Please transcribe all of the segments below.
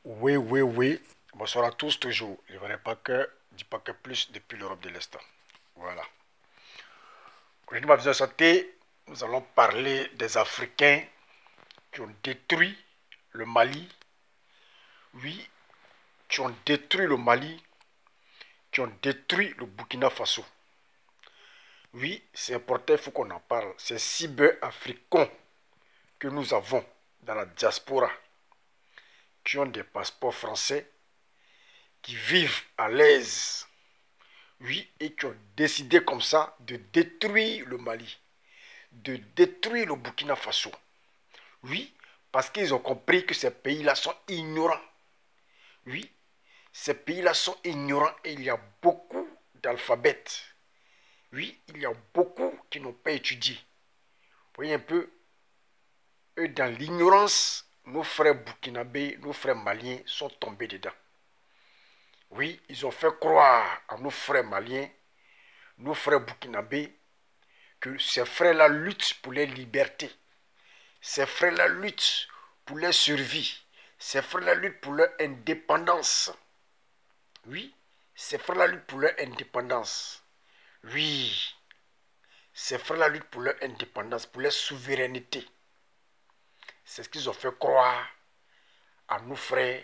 Oui, oui, oui. Bonsoir à tous, toujours. Je ne pas que, dis pas que plus depuis l'Europe de l'Est. Voilà. Aujourd'hui, ma vision de santé, nous allons parler des Africains qui ont détruit le Mali. Oui, qui ont détruit le Mali, qui ont détruit le Burkina Faso. Oui, c'est important, il faut qu'on en parle. Ces cyber-africains que nous avons dans la diaspora, qui ont des passeports français, qui vivent à l'aise. Oui, et qui ont décidé comme ça de détruire le Mali, de détruire le Burkina Faso. Oui, parce qu'ils ont compris que ces pays-là sont ignorants. Oui, ces pays-là sont ignorants et il y a beaucoup d'alphabètes. Oui, il y a beaucoup qui n'ont pas étudié. Vous voyez un peu, eux dans l'ignorance, nos frères burkinabés, nos frères maliens sont tombés dedans. Oui, ils ont fait croire à nos frères maliens, nos frères burkinabés, que ces frères-là luttent pour leur liberté. Ces frères-là luttent pour leur survie. Ces frères-là luttent pour leur indépendance. Oui, ces frères-là luttent pour leur indépendance. Oui, ces frères-là luttent pour leur indépendance, pour leur souveraineté. C'est ce qu'ils ont fait croire à nos frères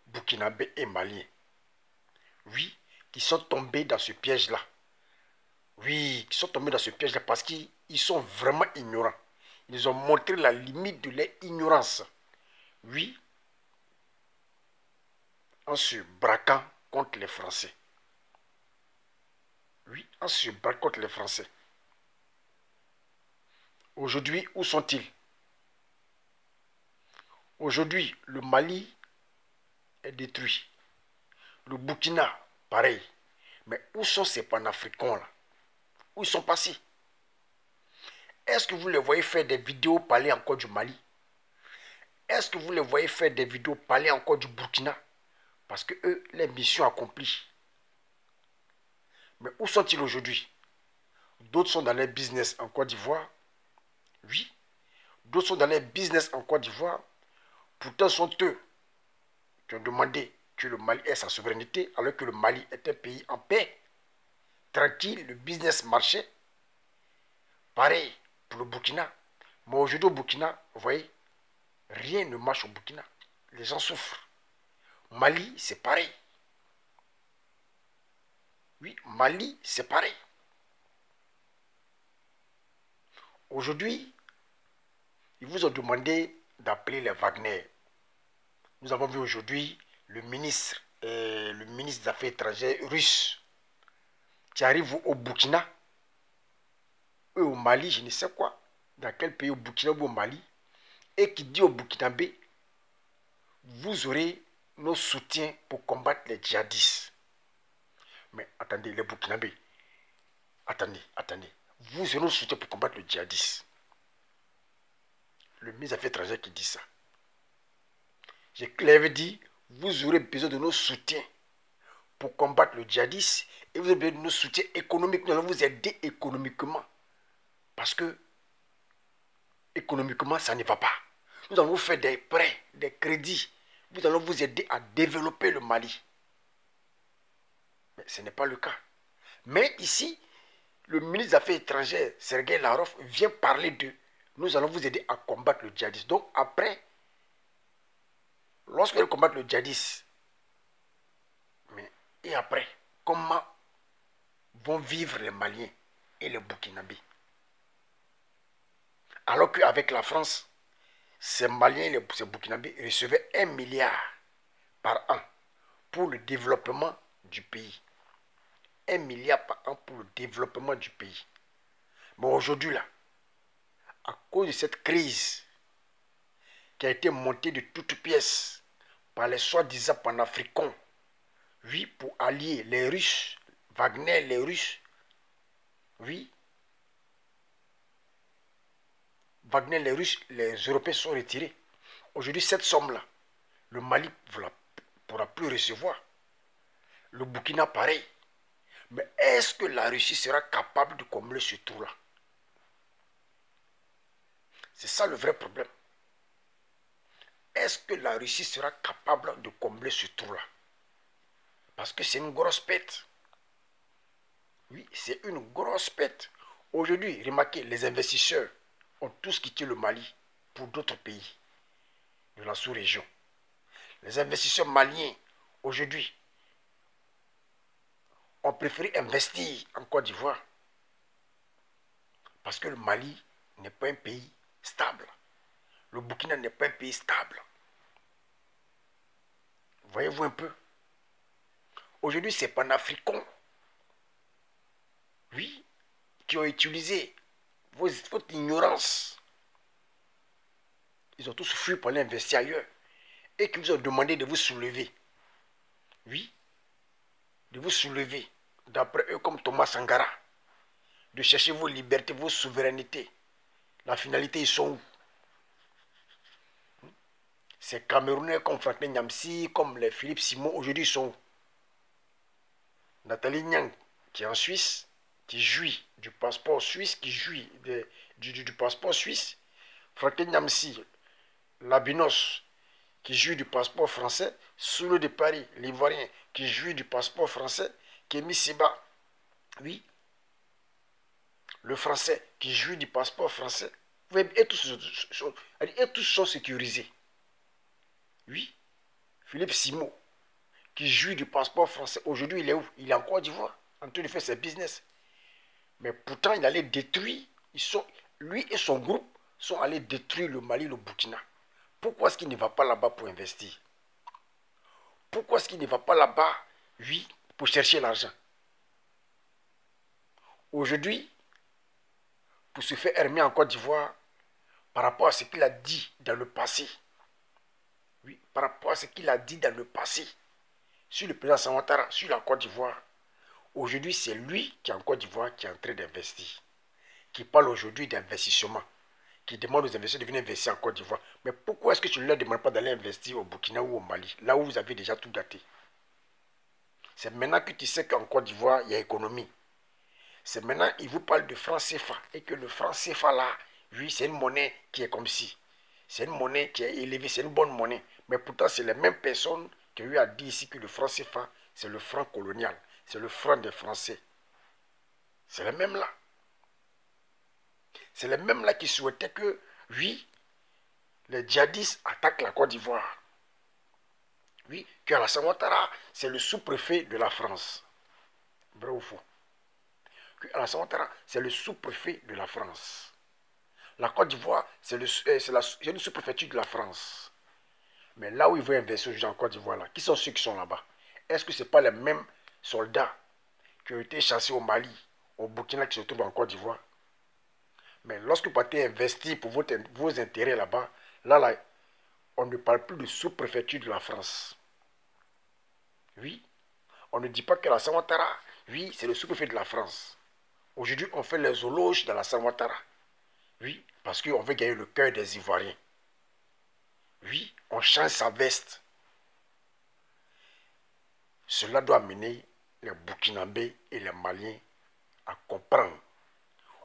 burkinabés et maliens. Oui, qui sont tombés dans ce piège-là. Oui, qui sont tombés dans ce piège-là parce qu'ils sont vraiment ignorants. Ils ont montré la limite de leur ignorance. Oui, en se braquant contre les Français. Oui, en se braquant contre les Français. Aujourd'hui, où sont-ils? Aujourd'hui, le Mali est détruit. Le Burkina, pareil. Mais où sont ces panafricains-là? Où ils sont passés? Est-ce que vous les voyez faire des vidéos parler encore du Mali? Est-ce que vous les voyez faire des vidéos parler encore du Burkina? Parce que eux, les missions accomplies. Mais où sont-ils aujourd'hui? D'autres sont dans les business en Côte d'Ivoire. Oui. D'autres sont dans les business en Côte d'Ivoire. Pourtant, sont eux qui ont demandé que le Mali ait sa souveraineté, alors que le Mali est un pays en paix, tranquille, le business marchait. Pareil pour le Burkina. Mais aujourd'hui au Burkina, vous voyez, rien ne marche au Burkina. Les gens souffrent. Mali, c'est pareil. Oui, Mali, c'est pareil. Aujourd'hui, ils vous ont demandé d'appeler les Wagner. Nous avons vu aujourd'hui le ministre des Affaires étrangères russe qui arrive au Burkina, eux au Mali, je ne sais quoi, dans quel pays au Burkina ou au Mali, et qui dit au Burkinabé, vous aurez nos soutiens pour combattre les djihadistes. Mais attendez, les Burkinabés, attendez, vous aurez nos soutiens pour combattre le djihadisme. Le ministre des Affaires étrangères qui dit ça. J'ai clairement dit, vous aurez besoin de nos soutiens pour combattre le djihadisme et vous avez besoin de nos soutiens économiques. Nous allons vous aider économiquement. Parce que économiquement, ça ne va pas. Nous allons vous faire des prêts, des crédits. Nous allons vous aider à développer le Mali. Mais ce n'est pas le cas. Mais ici, le ministre des Affaires étrangères, Sergei Lavrov, vient parler de nous allons vous aider à combattre le djihadisme. Donc après, lorsque vous combattre le djihadisme, et après, comment vont vivre les Maliens et les Burkinabés? Alors qu'avec la France, ces Maliens et ces Burkinabés recevaient 1 milliard par an pour le développement du pays. 1 milliard par an pour le développement du pays. Mais aujourd'hui, là, à cause de cette crise qui a été montée de toutes pièces par les soi-disant panafricains, oui, pour allier les Russes, Wagner, les Russes, oui, Wagner, les Russes, les Européens sont retirés. Aujourd'hui, cette somme-là, le Mali ne pourra plus recevoir. Le Burkina, pareil. Mais est-ce que la Russie sera capable de combler ce trou-là? C'est ça le vrai problème. est-ce que la Russie sera capable de combler ce trou-là? Parce que c'est une grosse pète. Oui, c'est une grosse pète. Aujourd'hui, remarquez, les investisseurs ont tous quitté le Mali pour d'autres pays de la sous-région. Les investisseurs maliens, aujourd'hui, ont préféré investir en Côte d'Ivoire parce que le Mali n'est pas un pays stable. Le Burkina n'est pas un pays stable. Voyez-vous un peu? Aujourd'hui, c'est panafricains, oui, qui ont utilisé votre ignorance. Ils ont tous fui pour aller investir ailleurs et qui vous ont demandé de vous soulever. Oui, de vous soulever, d'après eux comme Thomas Sankara, de chercher vos libertés, vos souverainetés. La finalité, ils sont où? Ces Camerounais comme Franklin Nyamsi, comme les Philippe Simon, aujourd'hui ils sont où? Nathalie Nyang, qui est en Suisse, qui jouit du passeport suisse, qui jouit du passeport suisse. Franklin Nyamsi, Labinos, qui jouit du passeport français. Soulou de Paris, l'Ivoirien, qui jouit du passeport français. Kémy Seba, oui, le français, qui jouit du passeport français. Et tous sont sécurisés. Oui, Philippe Simon, qui jouit du passeport français. Aujourd'hui, il est où? Il est en Côte d'Ivoire, en train de faire ses business. Mais pourtant, il allait détruire. Lui et son groupe sont allés détruire le Mali, le Burkina. Pourquoi est-ce qu'il ne va pas là-bas pour investir? Pourquoi est-ce qu'il ne va pas là-bas, oui, pour chercher l'argent? Aujourd'hui, pour se faire hermer en Côte d'Ivoire, par rapport à ce qu'il a dit dans le passé, oui, par rapport à ce qu'il a dit dans le passé, sur le président Ouattara, sur la Côte d'Ivoire, aujourd'hui, c'est lui qui est en Côte d'Ivoire qui est en train d'investir, qui parle aujourd'hui d'investissement, qui demande aux investisseurs de venir investir en Côte d'Ivoire. Mais pourquoi est-ce que tu ne leur demandes pas d'aller investir au Burkina ou au Mali, là où vous avez déjà tout gâté? C'est maintenant que tu sais qu'en Côte d'Ivoire, il y a économie. C'est maintenant qu'il vous parle de franc CFA et que le franc CFA là, oui, c'est une monnaie qui est comme si. C'est une monnaie qui est élevée, c'est une bonne monnaie. Mais pourtant, c'est les mêmes personnes qui lui a dit ici que le franc CFA, c'est le franc colonial. C'est le franc des Français. C'est les mêmes là. C'est les mêmes là qui souhaitaient que, oui, les djihadistes attaquent la Côte d'Ivoire. Oui, que Alassane Ouattara, c'est le sous-préfet de la France. Vrai ou faux? Que Alassane Ouattara, c'est le sous-préfet de la France. La Côte d'Ivoire, c'est une sous-préfecture de la France. Mais là où ils veulent investir aujourd'hui en Côte d'Ivoire, là, qui sont ceux qui sont là-bas? Est-ce que ce n'est pas les mêmes soldats qui ont été chassés au Mali, au Burkina, qui se trouvent en Côte d'Ivoire? Mais lorsque vous partez investir pour vos intérêts là-bas, là, on ne parle plus de sous-préfecture de la France. Oui, on ne dit pas que la Ouattara, oui, c'est le sous-préfet de la France. Aujourd'hui, on fait les éloges de la Ouattara. Oui, parce qu'on veut gagner le cœur des Ivoiriens. Oui, on change sa veste. Cela doit amener les Burkinabés et les Maliens à comprendre.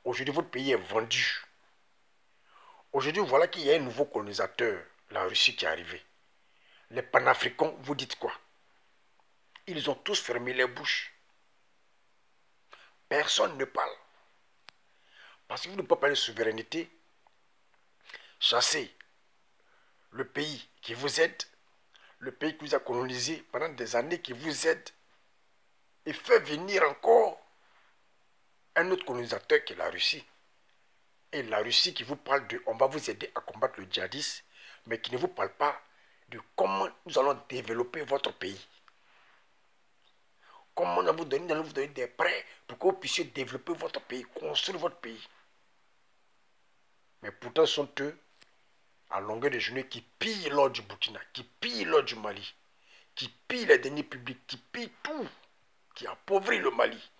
Aujourd'hui, votre pays est vendu. Aujourd'hui, voilà qu'il y a un nouveau colonisateur, la Russie, qui est arrivé. Les panafricains, vous dites quoi? Ils ont tous fermé les bouches. Personne ne parle. Parce que vous ne pouvez pas parler de souveraineté, chasser le pays qui vous aide, le pays qui vous a colonisé pendant des années, qui vous aide, et faire venir encore un autre colonisateur qui est la Russie. Et la Russie qui vous parle de on va vous aider à combattre le djihadisme, mais qui ne vous parle pas de comment nous allons développer votre pays. Comment nous allons vous donner des prêts pour que vous puissiez développer votre pays, construire votre pays. Mais pourtant, ce sont eux, à longueur de journée, qui pillent l'or du Burkina, qui pillent l'or du Mali, qui pillent les deniers publics, qui pillent tout, qui appauvrit le Mali.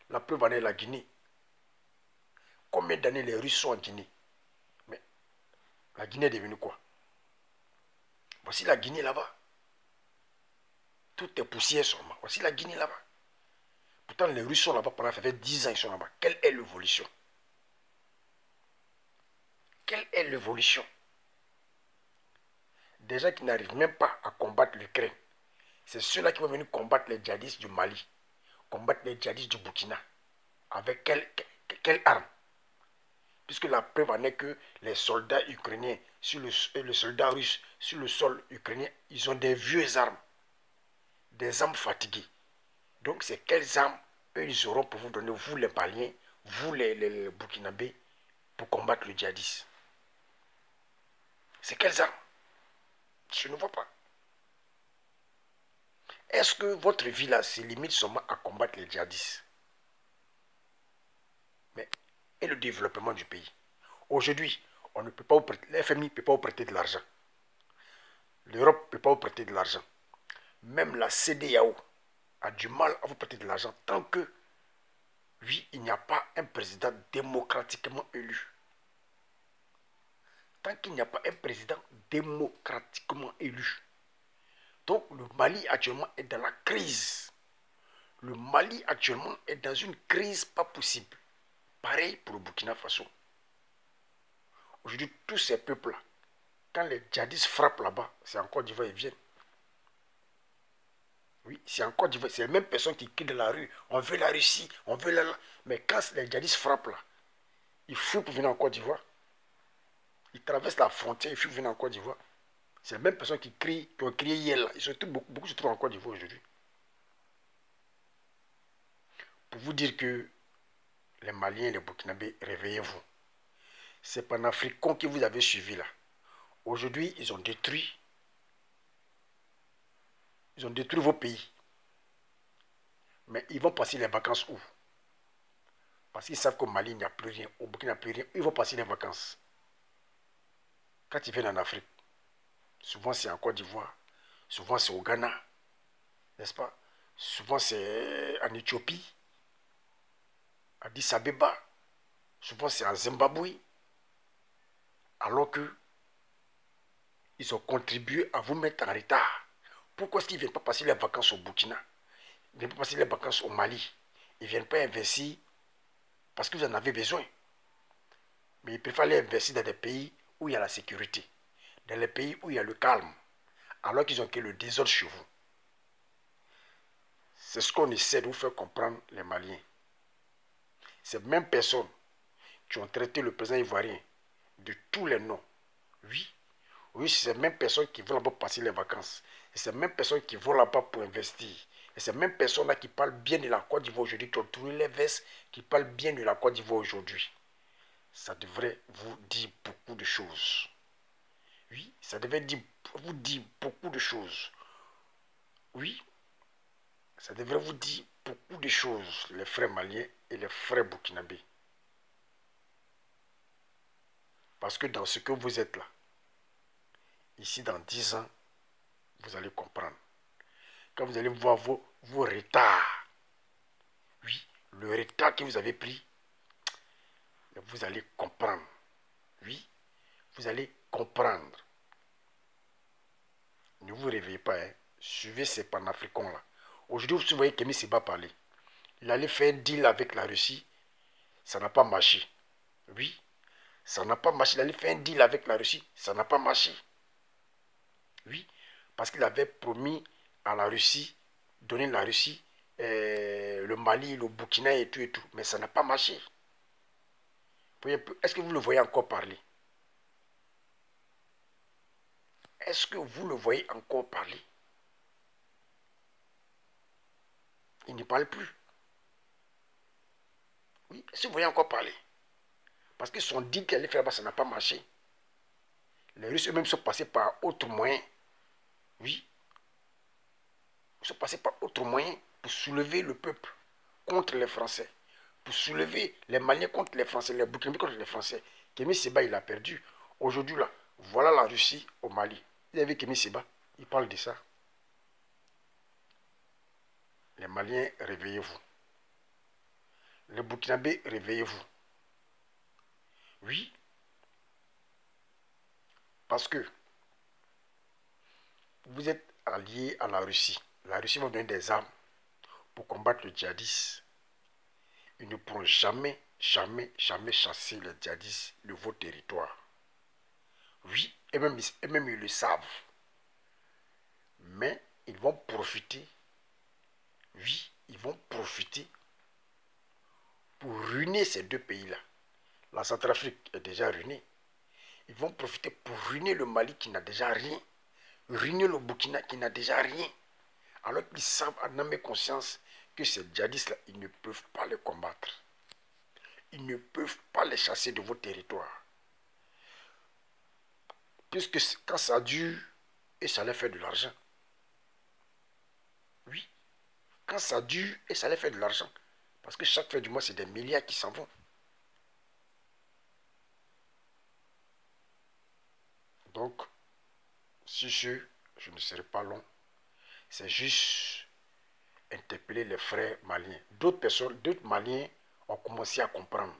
La preuve en est la Guinée. Combien d'années les Russes sont en Guinée? Mais la Guinée est devenue quoi? Voici la Guinée là-bas. Tout est poussière seulement. Voici la Guinée là-bas. Pourtant, les Russes sont là-bas pendant ça fait 10 ans, ils sont là-bas. Quelle est l'évolution? Quelle est l'évolution? Des gens qui n'arrivent même pas à combattre l'Ukraine. C'est ceux-là qui vont venir combattre les djihadistes du Mali, combattre les djihadistes du Burkina. Avec quelle arme? Puisque la preuve en est que les soldats ukrainiens et les soldats russes sur le sol ukrainien, ils ont des vieux armes, des armes fatiguées. Donc c'est quelles armes eux ils auront pour vous donner, vous les Maliens, vous les Burkinabés, pour combattre le djihadisme? C'est quelles armes? Je ne vois pas. Est-ce que votre vie là se limite seulement à combattre les djihadistes? Mais et le développement du pays? Aujourd'hui, on ne peut pas vous prêter, la FMI ne peut pas vous prêter de l'argent. L'Europe ne peut pas vous prêter de l'argent. Même la CEDEAO a du mal à vous prêter de l'argent tant que, oui, il n'y a pas un président démocratiquement élu. Tant qu'il n'y a pas un président démocratiquement élu. Donc le Mali actuellement est dans la crise. Le Mali actuellement est dans une crise pas possible. Pareil pour le Burkina Faso. Aujourd'hui, tous ces peuples-là, quand les djihadistes frappent là-bas, c'est en Côte d'Ivoire, ils viennent. Oui, c'est en Côte d'Ivoire, c'est les mêmes personnes qui crient dans la rue. On veut la Russie, on veut la... Mais quand les djihadistes frappent là, ils fuient pour venir en Côte d'Ivoire. Ils traversent la frontière, ils fuient pour venir en Côte d'Ivoire. C'est les mêmes personnes qui crient, qui ont crié hier là. Beaucoup se trouvent en Côte d'Ivoire aujourd'hui. Pour vous dire que les Maliens et les Burkinabés, réveillez-vous. C'est panafricains que vous avez suivi là. Aujourd'hui, ils ont détruit vos pays. Mais ils vont passer les vacances où? Parce qu'ils savent qu'au Mali, il n'y a plus rien. Au Burkina, il n'y a plus rien. Ils vont passer les vacances. Quand ils viennent en Afrique, souvent c'est en Côte d'Ivoire, souvent c'est au Ghana, n'est-ce pas? Souvent c'est en Éthiopie, à Addis Abeba, souvent c'est en Zimbabwe, alors que ils ont contribué à vous mettre en retard. Pourquoi est-ce qu'ils ne viennent pas passer les vacances au Burkina? Ils ne viennent pas passer les vacances au Mali. Ils ne viennent pas investir parce que vous en avez besoin. Mais ils préfèrent aller investir dans des pays où il y a la sécurité, dans les pays où il y a le calme, alors qu'ils ont créé le désordre chez vous. C'est ce qu'on essaie de vous faire comprendre, les Maliens. Ces mêmes personnes qui ont traité le président ivoirien de tous les noms. Oui, oui, c'est ces mêmes personnes qui vont là-bas passer les vacances. Et ces mêmes personnes qui vont là-bas pour investir. Et ces mêmes personnes-là qui parlent bien de la Côte d'Ivoire aujourd'hui, qui ont tourné les vestes, qui parlent bien de la Côte d'Ivoire aujourd'hui. Ça devrait vous dire beaucoup de choses. Oui, ça devrait vous dire beaucoup de choses. Oui, ça devrait vous dire beaucoup de choses, les frères maliens et les frères burkinabés. Parce que dans ce que vous êtes là, ici dans 10 ans, vous allez comprendre. Quand vous allez voir vos retards, oui, le retard que vous avez pris, vous allez comprendre. Oui, vous allez comprendre. Ne vous réveillez pas, hein. Suivez ces panafricains là. Aujourd'hui, vous voyez Kémy Séba parler. Il allait faire un deal avec la Russie. Ça n'a pas marché. Oui, ça n'a pas marché. Il allait faire un deal avec la Russie. Ça n'a pas marché. Oui, parce qu'il avait promis à la Russie, donner la Russie, le Mali, le Burkina et tout et tout. Mais ça n'a pas marché. Est-ce que vous le voyez encore parler? Est-ce que vous le voyez encore parler? Il ne parle plus. Oui, est-ce que vous voyez encore parler? Parce que son deal qu'il allait faire là-bas, ça n'a pas marché. Les Russes eux-mêmes sont passés par autre moyen. Oui. Ils sont passés par autre moyen pour soulever le peuple contre les Français. Pour soulever les Maliens contre les Français, les Burkinabés contre les Français. Kémy Séba, il a perdu. Aujourd'hui, là, voilà la Russie au Mali. Vous avez vu Kémy Séba, il parle de ça. Les Maliens, réveillez-vous. Les Burkinabés, réveillez-vous. Oui. Parce que vous êtes alliés à la Russie. La Russie va vous donner des armes pour combattre le djihadisme. Ils ne pourront jamais, jamais, jamais chasser les djihadistes de vos territoires. Oui, et même ils le savent. Mais ils vont profiter, oui, ils vont profiter pour ruiner ces deux pays-là. La Centrafrique est déjà ruinée. Ils vont profiter pour ruiner le Mali qui n'a déjà rien, ruiner le Burkina qui n'a déjà rien. Alors qu'ils savent en âme et conscience que ces djihadistes-là, ils ne peuvent pas les combattre. Ils ne peuvent pas les chasser de vos territoires. Puisque quand ça dure, et ça leur fait de l'argent. Oui, quand ça dure, et ça leur fait de l'argent. Parce que chaque fin du mois, c'est des milliards qui s'en vont. Donc, si je ne serai pas long, c'est juste interpeller les frères maliens. D'autres personnes, d'autres Maliens ont commencé à comprendre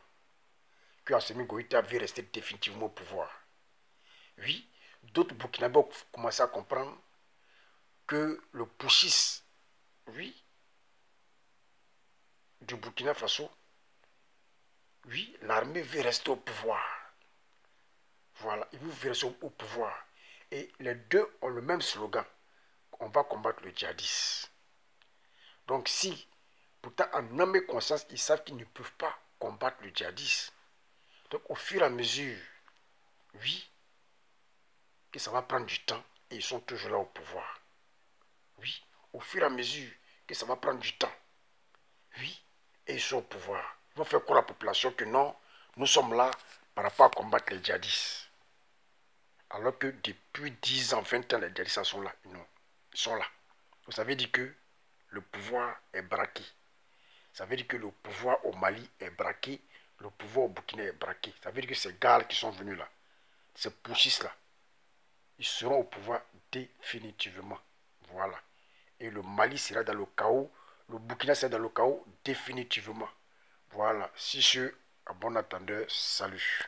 que Assimi Goïta veut rester définitivement au pouvoir. Oui, d'autres Burkinabés ont commencé à comprendre que le putschiste, oui, du Burkina Faso, oui, l'armée veut rester au pouvoir. Voilà, ils veulent rester au pouvoir. Et les deux ont le même slogan. On va combattre le djihadisme. Donc si, pourtant en âme et conscience, ils savent qu'ils ne peuvent pas combattre le djihadisme. Donc au fur et à mesure, oui, que ça va prendre du temps et ils sont toujours là au pouvoir. Oui, au fur et à mesure que ça va prendre du temps, oui, et ils sont au pouvoir. Ils vont faire croire à la population que non, nous sommes là par rapport à combattre les djihadistes. Alors que depuis 10 ans, 20 ans, les djihadistes sont là. Non, ils sont là. Donc ça veut dire que le pouvoir est braqué. Ça veut dire que le pouvoir au Mali est braqué, le pouvoir au Burkina est braqué. Ça veut dire que ces gars qui sont venus là, ces putschistes-là, ils seront au pouvoir définitivement. Voilà. Et le Mali sera dans le chaos, le Burkina sera dans le chaos définitivement. Voilà. Si je, à bon attendeur, salut.